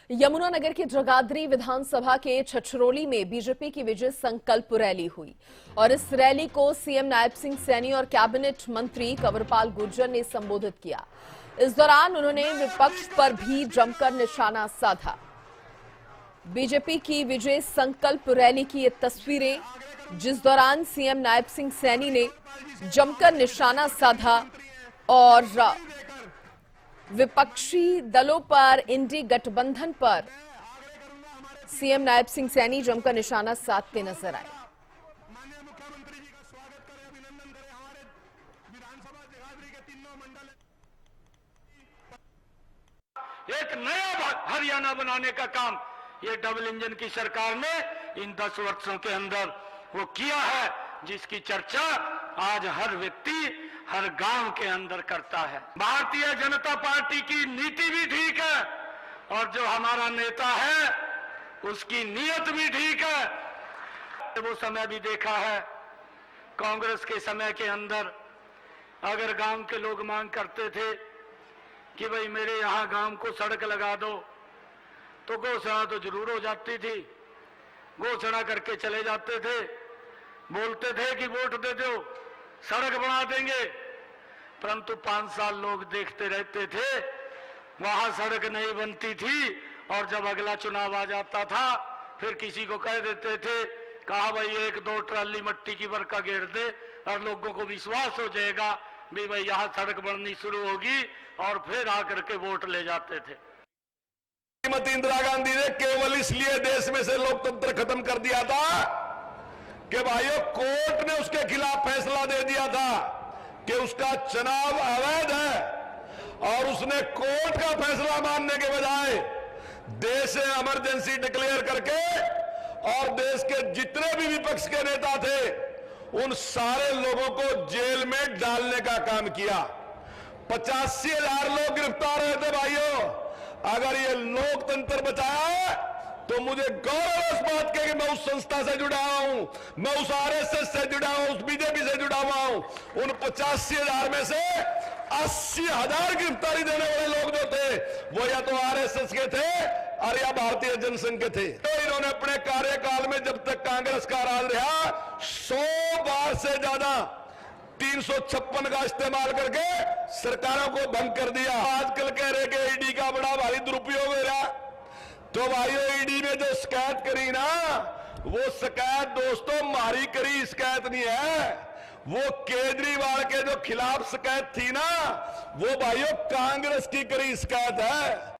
यमुनानगर के जगाधरी विधानसभा के छछरौली में बीजेपी की विजय संकल्प रैली हुई और इस रैली को सीएम नायब सिंह सैनी और कैबिनेट मंत्री कंवरपाल गुर्जर ने संबोधित किया। इस दौरान उन्होंने विपक्ष पर भी जमकर निशाना साधा। बीजेपी की विजय संकल्प रैली की ये तस्वीरें, जिस दौरान सीएम नायब सिंह सैनी ने जमकर निशाना साधा और विपक्षी दलों पर, इंडी गठबंधन पर सीएम नायब सिंह सैनी जमकर निशाना साधते नजर आए। एक नया हरियाणा बनाने का काम ये डबल इंजन की सरकार ने इन 10 वर्षों के अंदर वो किया है, जिसकी चर्चा आज हर व्यक्ति हर गांव के अंदर करता है। भारतीय जनता पार्टी की नीति भी ठीक है और जो हमारा नेता है उसकी नीयत भी ठीक है। वो समय भी देखा है कांग्रेस के समय के अंदर, अगर गांव के लोग मांग करते थे कि भाई मेरे यहाँ गांव को सड़क लगा दो, तो घोषणा तो जरूर हो जाती थी, घोषणा करके चले जाते थे, बोलते थे कि वोट दे दो सड़क बना देंगे, परंतु 5 साल लोग देखते रहते थे, वहां सड़क नहीं बनती थी और जब अगला चुनाव आ जाता था फिर किसी को कह देते थे, कहा भाई 1-2 ट्राली मट्टी की बरका घेर दे और लोगों को विश्वास हो जाएगा भी भाई यहाँ सड़क बननी शुरू होगी, और फिर आकर के वोट ले जाते थे। श्रीमती इंदिरा गांधी ने केवल इसलिए देश में से लोकतंत्र खत्म कर दिया था कि भाइयों कोर्ट ने उसके खिलाफ फैसला दे दिया था कि उसका चुनाव अवैध है, और उसने कोर्ट का फैसला मानने के बजाय देश में इमरजेंसी डिक्लेयर करके और देश के जितने भी विपक्ष के नेता थे उन सारे लोगों को जेल में डालने का काम किया। 85,000 लोग गिरफ्तार हुए थे। भाइयों, अगर ये लोकतंत्र बचाया तो मुझे गौरव है इस बात के कि मैं उस संस्था से जुड़ा हूं, मैं उस आरएसएस से जुड़ा हूं, उस बीजेपी से जुड़ा हुआ हूं। उन 85,000 में से 80,000 गिरफ्तारी देने वाले लोग जो थे वो या तो आरएसएस के थे और या भारतीय जनसंघ के थे। तो इन्होंने अपने कार्यकाल में जब तक कांग्रेस का राज रहा 100 बार से ज्यादा 356 का इस्तेमाल करके सरकारों को भंग कर दिया। आजकल कह रहे कि ईडी का बड़ा भारी दुरुपयोग हो रहा, तो भाइयों ईडी ने जो शिकायत करी ना, वो शिकायत दोस्तों मारी करी शिकायत नहीं है, वो केजरीवाल के जो खिलाफ शिकायत थी ना, वो भाइयों कांग्रेस की करी शिकायत है।